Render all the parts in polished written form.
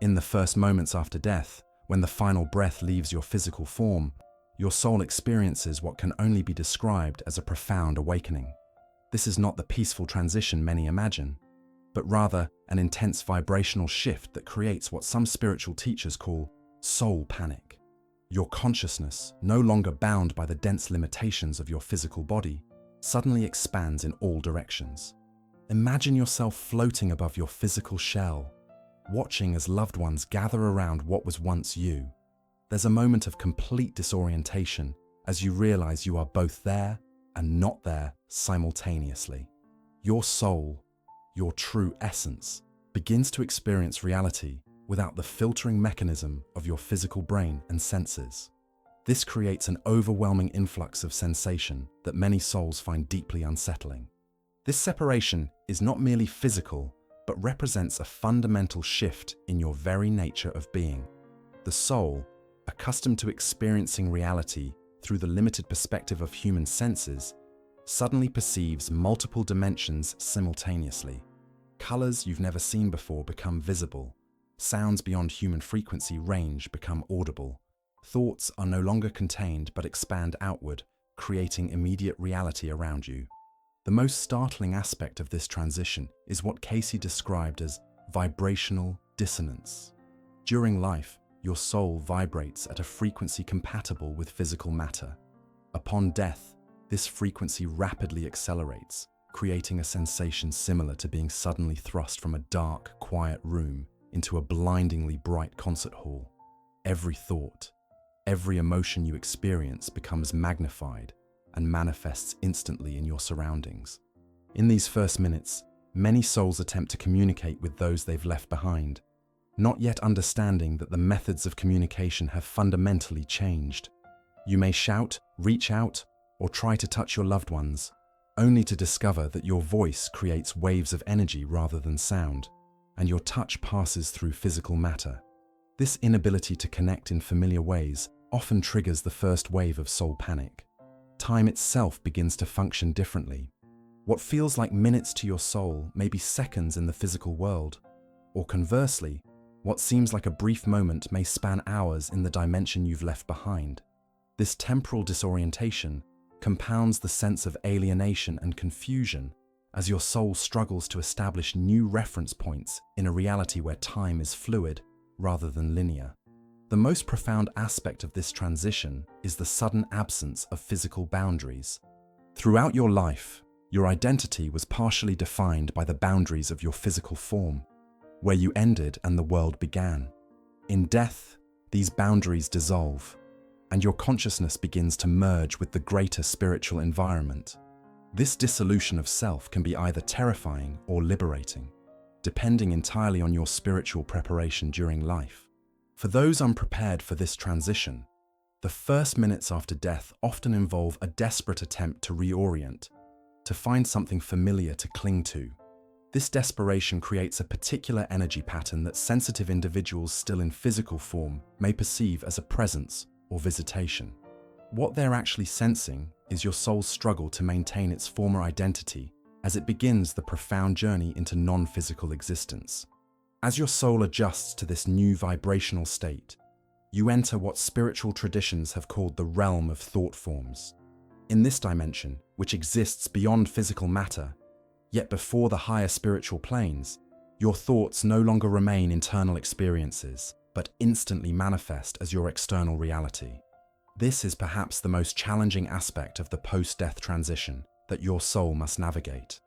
In the first moments after death, when the final breath leaves your physical form, your soul experiences what can only be described as a profound awakening. This is not the peaceful transition many imagine, but rather an intense vibrational shift that creates what some spiritual teachers call soul panic. Your consciousness, no longer bound by the dense limitations of your physical body, suddenly expands in all directions. Imagine yourself floating above your physical shell, watching as loved ones gather around what was once you. There's a moment of complete disorientation as you realize you are both there and not there simultaneously. Your soul, your true essence, begins to experience reality without the filtering mechanism of your physical brain and senses. This creates an overwhelming influx of sensation that many souls find deeply unsettling. This separation is not merely physical, but represents a fundamental shift in your very nature of being. The soul, accustomed to experiencing reality through the limited perspective of human senses, suddenly perceives multiple dimensions simultaneously. Colors you've never seen before become visible. Sounds beyond human frequency range become audible. Thoughts are no longer contained but expand outward, creating immediate reality around you. The most startling aspect of this transition is what Cayce described as vibrational dissonance. During life, your soul vibrates at a frequency compatible with physical matter. Upon death, this frequency rapidly accelerates, creating a sensation similar to being suddenly thrust from a dark, quiet room into a blindingly bright concert hall. Every thought, every emotion you experience becomes magnified and manifests instantly in your surroundings. In these first minutes, many souls attempt to communicate with those they've left behind, not yet understanding that the methods of communication have fundamentally changed. You may shout, reach out, or try to touch your loved ones, only to discover that your voice creates waves of energy rather than sound, and your touch passes through physical matter. This inability to connect in familiar ways often triggers the first wave of soul panic. Time itself begins to function differently. What feels like minutes to your soul may be seconds in the physical world, or conversely, what seems like a brief moment may span hours in the dimension you've left behind. This temporal disorientation compounds the sense of alienation and confusion as your soul struggles to establish new reference points in a reality where time is fluid rather than linear. The most profound aspect of this transition is the sudden absence of physical boundaries. Throughout your life, your identity was partially defined by the boundaries of your physical form, where you ended and the world began. In death, these boundaries dissolve, and your consciousness begins to merge with the greater spiritual environment. This dissolution of self can be either terrifying or liberating, depending entirely on your spiritual preparation during life. For those unprepared for this transition, the first minutes after death often involve a desperate attempt to reorient, to find something familiar to cling to. This desperation creates a particular energy pattern that sensitive individuals still in physical form may perceive as a presence or visitation. What they're actually sensing is your soul's struggle to maintain its former identity as it begins the profound journey into non-physical existence. As your soul adjusts to this new vibrational state, you enter what spiritual traditions have called the realm of thought forms. In this dimension, which exists beyond physical matter, yet before the higher spiritual planes, your thoughts no longer remain internal experiences, but instantly manifest as your external reality. This is perhaps the most challenging aspect of the post-death transition that your soul must navigate.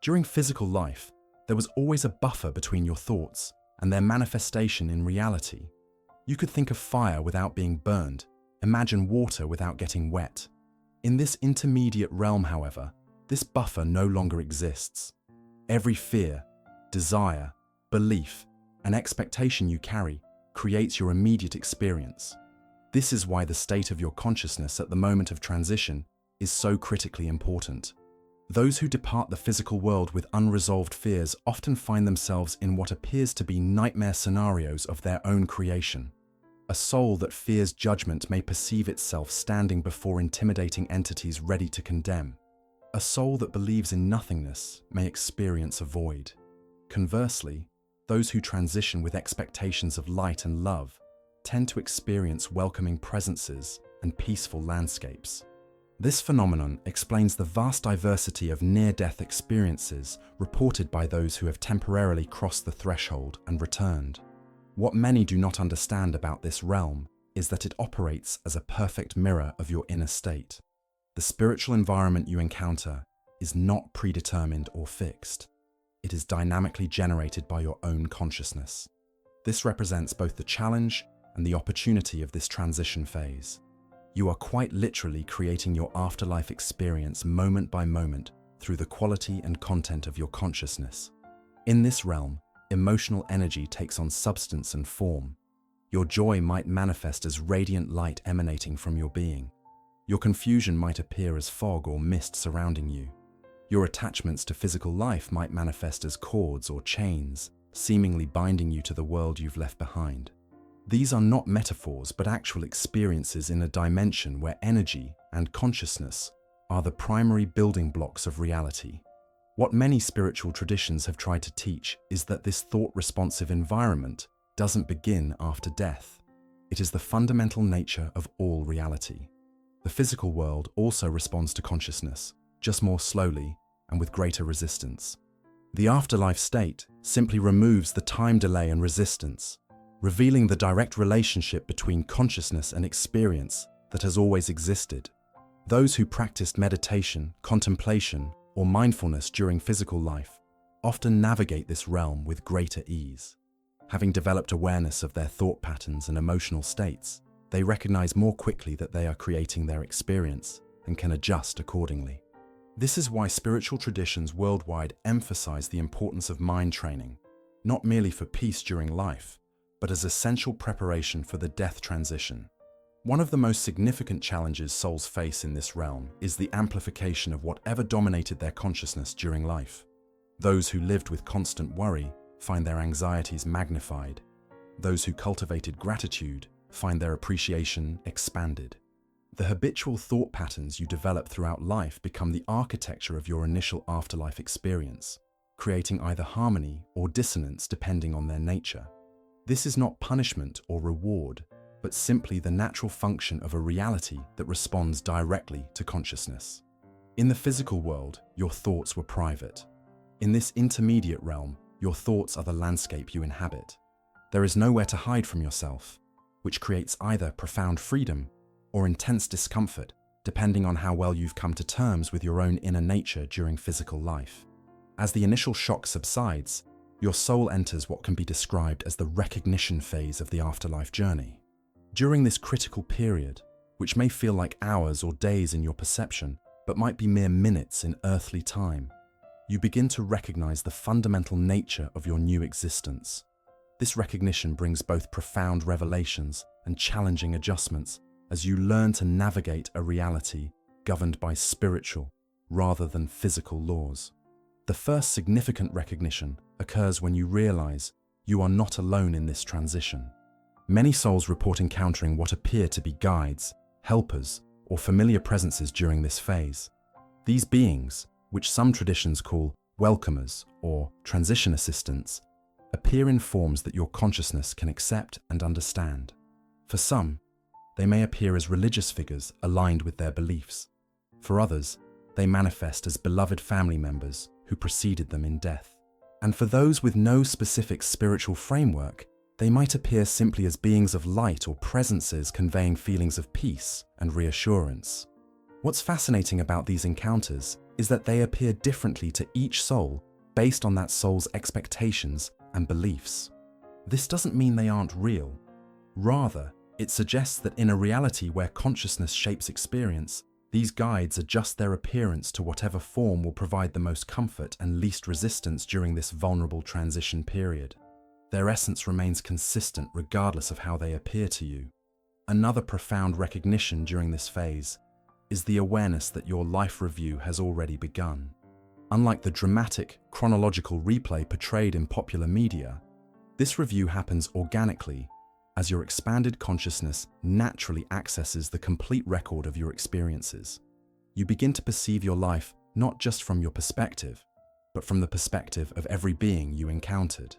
During physical life, there was always a buffer between your thoughts and their manifestation in reality. You could think of fire without being burned, imagine water without getting wet. In this intermediate realm, however, this buffer no longer exists. Every fear, desire, belief, and expectation you carry creates your immediate experience. This is why the state of your consciousness at the moment of transition is so critically important. Those who depart the physical world with unresolved fears often find themselves in what appears to be nightmare scenarios of their own creation. A soul that fears judgment may perceive itself standing before intimidating entities ready to condemn. A soul that believes in nothingness may experience a void. Conversely, Those who transition with expectations of light and love tend to experience welcoming presences and peaceful landscapes. This phenomenon explains the vast diversity of near-death experiences reported by those who have temporarily crossed the threshold and returned. What many do not understand about this realm is that it operates as a perfect mirror of your inner state. The spiritual environment you encounter is not predetermined or fixed. It is dynamically generated by your own consciousness. This represents both the challenge and the opportunity of this transition phase. You are quite literally creating your afterlife experience moment by moment through the quality and content of your consciousness. In this realm, emotional energy takes on substance and form. Your joy might manifest as radiant light emanating from your being. Your confusion might appear as fog or mist surrounding you. Your attachments to physical life might manifest as cords or chains, seemingly binding you to the world you've left behind. These are not metaphors, but actual experiences in a dimension where energy and consciousness are the primary building blocks of reality. What many spiritual traditions have tried to teach is that this thought-responsive environment doesn't begin after death. It is the fundamental nature of all reality. The physical world also responds to consciousness, just more slowly and with greater resistance. The afterlife state simply removes the time delay and resistance, revealing the direct relationship between consciousness and experience that has always existed. Those who practiced meditation, contemplation, or mindfulness during physical life often navigate this realm with greater ease. Having developed awareness of their thought patterns and emotional states, they recognize more quickly that they are creating their experience and can adjust accordingly. This is why spiritual traditions worldwide emphasize the importance of mind training, not merely for peace during life, but as essential preparation for the death transition. One of the most significant challenges souls face in this realm is the amplification of whatever dominated their consciousness during life. Those who lived with constant worry find their anxieties magnified. Those who cultivated gratitude find their appreciation expanded. The habitual thought patterns you develop throughout life become the architecture of your initial afterlife experience, creating either harmony or dissonance depending on their nature. This is not punishment or reward, but simply the natural function of a reality that responds directly to consciousness. In the physical world, your thoughts were private. In this intermediate realm, your thoughts are the landscape you inhabit. There is nowhere to hide from yourself, which creates either profound freedom or intense discomfort, depending on how well you've come to terms with your own inner nature during physical life. As the initial shock subsides, your soul enters what can be described as the recognition phase of the afterlife journey. During this critical period, which may feel like hours or days in your perception, but might be mere minutes in earthly time, you begin to recognize the fundamental nature of your new existence. This recognition brings both profound revelations and challenging adjustments as you learn to navigate a reality governed by spiritual rather than physical laws. The first significant recognition occurs when you realize you are not alone in this transition. Many souls report encountering what appear to be guides, helpers, or familiar presences during this phase. These beings, which some traditions call welcomers or transition assistants, appear in forms that your consciousness can accept and understand. For some, they may appear as religious figures aligned with their beliefs. For others, they manifest as beloved family members who preceded them in death. And for those with no specific spiritual framework, they might appear simply as beings of light or presences conveying feelings of peace and reassurance. What's fascinating about these encounters is that they appear differently to each soul based on that soul's expectations and beliefs. This doesn't mean they aren't real. Rather, it suggests that in a reality where consciousness shapes experience, these guides adjust their appearance to whatever form will provide the most comfort and least resistance during this vulnerable transition period. Their essence remains consistent regardless of how they appear to you. Another profound recognition during this phase is the awareness that your life review has already begun. Unlike the dramatic, chronological replay portrayed in popular media, this review happens organically as your expanded consciousness naturally accesses the complete record of your experiences. You begin to perceive your life not just from your perspective, but from the perspective of every being you encountered.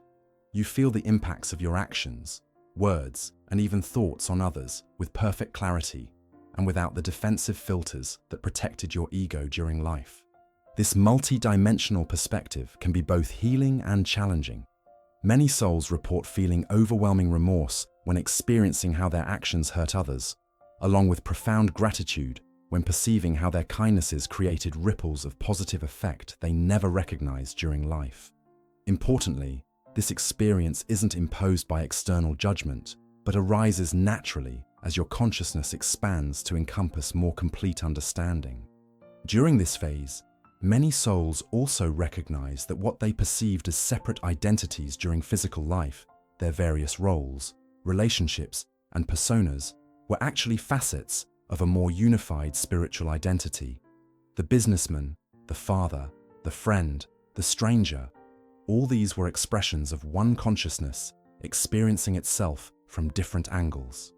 You feel the impacts of your actions, words, and even thoughts on others with perfect clarity and without the defensive filters that protected your ego during life. This multi-dimensional perspective can be both healing and challenging. Many souls report feeling overwhelming remorse when experiencing how their actions hurt others, along with profound gratitude when perceiving how their kindnesses created ripples of positive effect they never recognized during life. Importantly, this experience isn't imposed by external judgment, but arises naturally as your consciousness expands to encompass more complete understanding. During this phase, many souls also recognize that what they perceived as separate identities during physical life, their various roles, relationships, and personas, were actually facets of a more unified spiritual identity. The businessman, the father, the friend, the stranger, all these were expressions of one consciousness experiencing itself from different angles.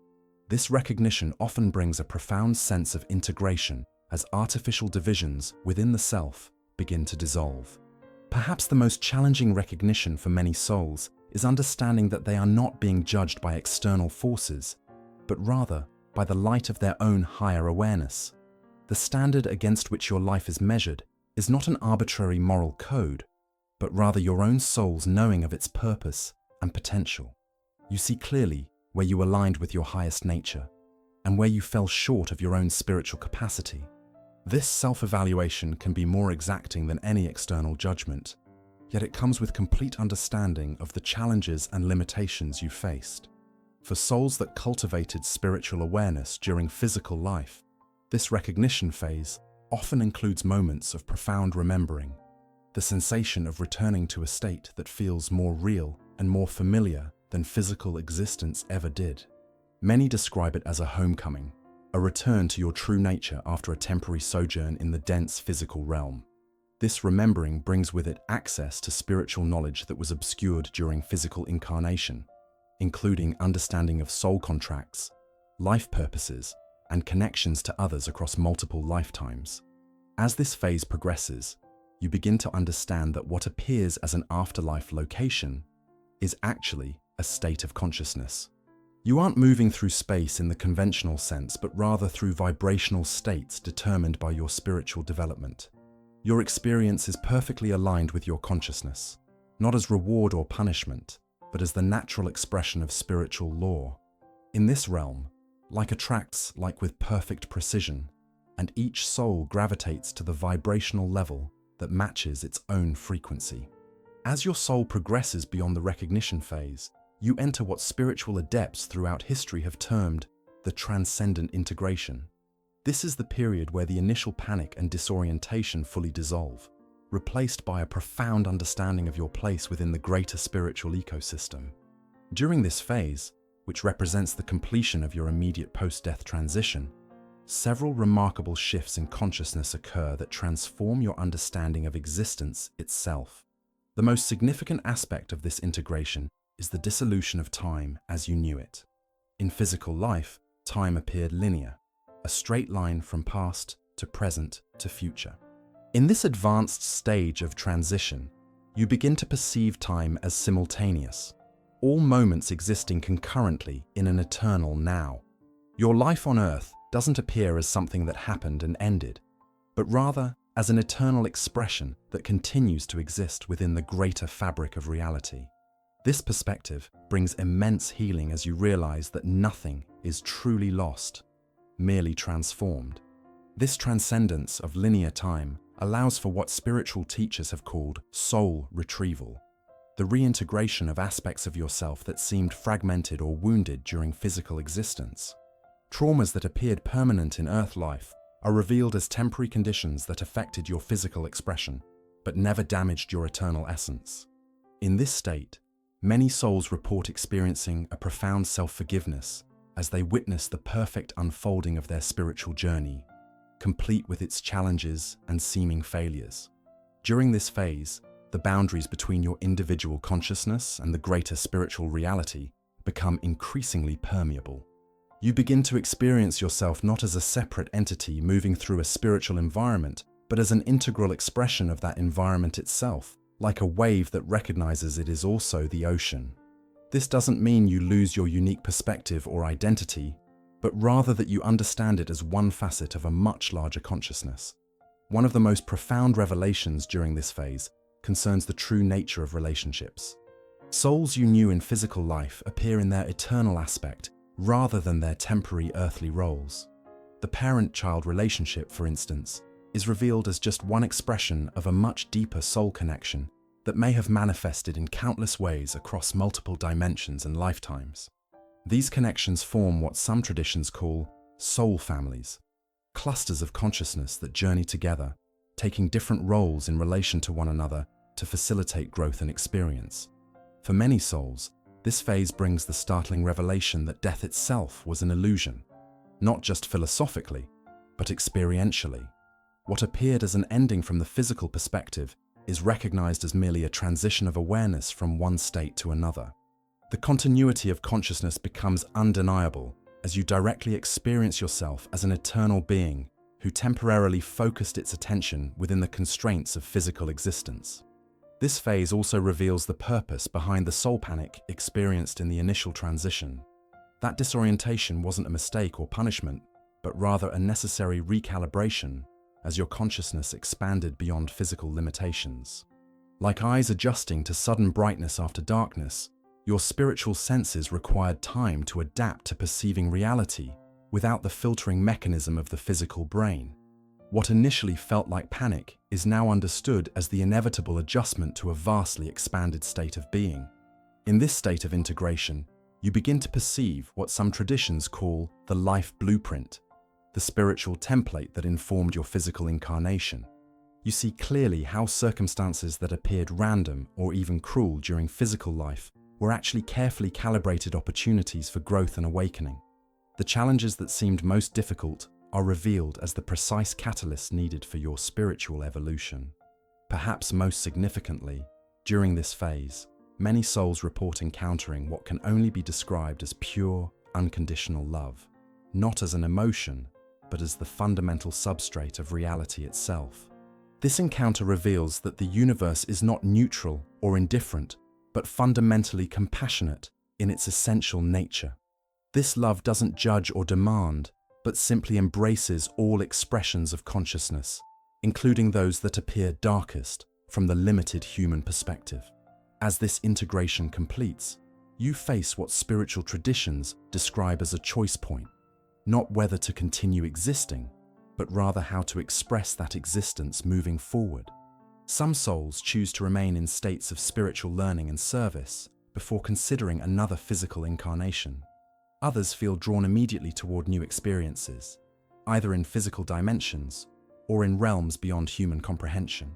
This recognition often brings a profound sense of integration as artificial divisions within the self begin to dissolve. Perhaps the most challenging recognition for many souls is understanding that they are not being judged by external forces, but rather by the light of their own higher awareness. The standard against which your life is measured is not an arbitrary moral code, but rather your own soul's knowing of its purpose and potential. You see clearly where you aligned with your highest nature and where you fell short of your own spiritual capacity. This self-evaluation can be more exacting than any external judgment, yet it comes with complete understanding of the challenges and limitations you faced. For souls that cultivated spiritual awareness during physical life, this recognition phase often includes moments of profound remembering, the sensation of returning to a state that feels more real and more familiar than physical existence ever did. Many describe it as a homecoming, a return to your true nature after a temporary sojourn in the dense physical realm. This remembering brings with it access to spiritual knowledge that was obscured during physical incarnation, including understanding of soul contracts, life purposes, and connections to others across multiple lifetimes. As this phase progresses, you begin to understand that what appears as an afterlife location is actually a state of consciousness. You aren't moving through space in the conventional sense, but rather through vibrational states determined by your spiritual development. Your experience is perfectly aligned with your consciousness, not as reward or punishment, but as the natural expression of spiritual law. In this realm, like attracts like with perfect precision, and each soul gravitates to the vibrational level that matches its own frequency. As your soul progresses beyond the recognition phase, you enter what spiritual adepts throughout history have termed the transcendent integration. This is the period where the initial panic and disorientation fully dissolve, replaced by a profound understanding of your place within the greater spiritual ecosystem. During this phase, which represents the completion of your immediate post-death transition, several remarkable shifts in consciousness occur that transform your understanding of existence itself. The most significant aspect of this integration is the dissolution of time as you knew it. In physical life, time appeared linear, a straight line from past to present to future. In this advanced stage of transition, you begin to perceive time as simultaneous, all moments existing concurrently in an eternal now. Your life on Earth doesn't appear as something that happened and ended, but rather as an eternal expression that continues to exist within the greater fabric of reality. This perspective brings immense healing as you realize that nothing is truly lost, merely transformed. This transcendence of linear time allows for what spiritual teachers have called soul retrieval, the reintegration of aspects of yourself that seemed fragmented or wounded during physical existence. Traumas that appeared permanent in Earth life are revealed as temporary conditions that affected your physical expression, but never damaged your eternal essence. In this state, many souls report experiencing a profound self-forgiveness as they witness the perfect unfolding of their spiritual journey, complete with its challenges and seeming failures. During this phase, the boundaries between your individual consciousness and the greater spiritual reality become increasingly permeable. You begin to experience yourself not as a separate entity moving through a spiritual environment, but as an integral expression of that environment itself, like a wave that recognizes it is also the ocean. This doesn't mean you lose your unique perspective or identity, but rather that you understand it as one facet of a much larger consciousness. One of the most profound revelations during this phase concerns the true nature of relationships. Souls you knew in physical life appear in their eternal aspect rather than their temporary earthly roles. The parent-child relationship, for instance, is revealed as just one expression of a much deeper soul connection that may have manifested in countless ways across multiple dimensions and lifetimes. These connections form what some traditions call soul families, clusters of consciousness that journey together, taking different roles in relation to one another to facilitate growth and experience. For many souls, this phase brings the startling revelation that death itself was an illusion, not just philosophically, but experientially. What appeared as an ending from the physical perspective is recognized as merely a transition of awareness from one state to another. The continuity of consciousness becomes undeniable as you directly experience yourself as an eternal being who temporarily focused its attention within the constraints of physical existence. This phase also reveals the purpose behind the soul panic experienced in the initial transition. That disorientation wasn't a mistake or punishment, but rather a necessary recalibration as your consciousness expanded beyond physical limitations. Like eyes adjusting to sudden brightness after darkness, your spiritual senses required time to adapt to perceiving reality without the filtering mechanism of the physical brain. What initially felt like panic is now understood as the inevitable adjustment to a vastly expanded state of being. In this state of integration, you begin to perceive what some traditions call the life blueprint, the spiritual template that informed your physical incarnation. You see clearly how circumstances that appeared random or even cruel during physical life were actually carefully calibrated opportunities for growth and awakening. The challenges that seemed most difficult are revealed as the precise catalysts needed for your spiritual evolution. Perhaps most significantly, during this phase, many souls report encountering what can only be described as pure, unconditional love, not as an emotion, but as the fundamental substrate of reality itself. This encounter reveals that the universe is not neutral or indifferent, but fundamentally compassionate in its essential nature. This love doesn't judge or demand, but simply embraces all expressions of consciousness, including those that appear darkest from the limited human perspective. As this integration completes, you face what spiritual traditions describe as a choice point, not whether to continue existing, but rather how to express that existence moving forward. Some souls choose to remain in states of spiritual learning and service before considering another physical incarnation. Others feel drawn immediately toward new experiences, either in physical dimensions or in realms beyond human comprehension.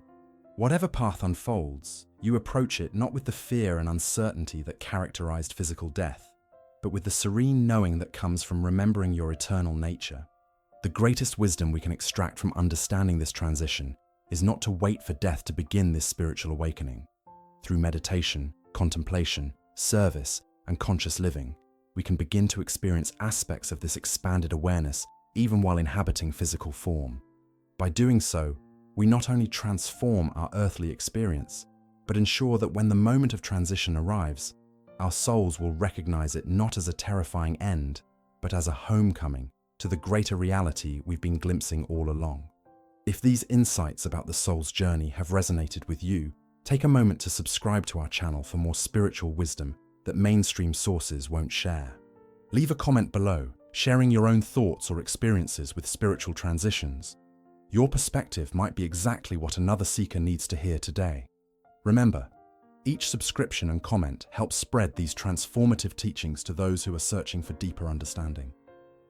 Whatever path unfolds, you approach it not with the fear and uncertainty that characterized physical death, but with the serene knowing that comes from remembering your eternal nature. The greatest wisdom we can extract from understanding this transition is not to wait for death to begin this spiritual awakening. Through meditation, contemplation, service, and conscious living, we can begin to experience aspects of this expanded awareness even while inhabiting physical form. By doing so, we not only transform our earthly experience, but ensure that when the moment of transition arrives, our souls will recognize it not as a terrifying end, but as a homecoming to the greater reality we've been glimpsing all along. If these insights about the soul's journey have resonated with you, take a moment to subscribe to our channel for more spiritual wisdom that mainstream sources won't share. Leave a comment below, sharing your own thoughts or experiences with spiritual transitions. Your perspective might be exactly what another seeker needs to hear today. Remember, each subscription and comment helps spread these transformative teachings to those who are searching for deeper understanding.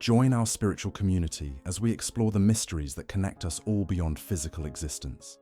Join our spiritual community as we explore the mysteries that connect us all beyond physical existence.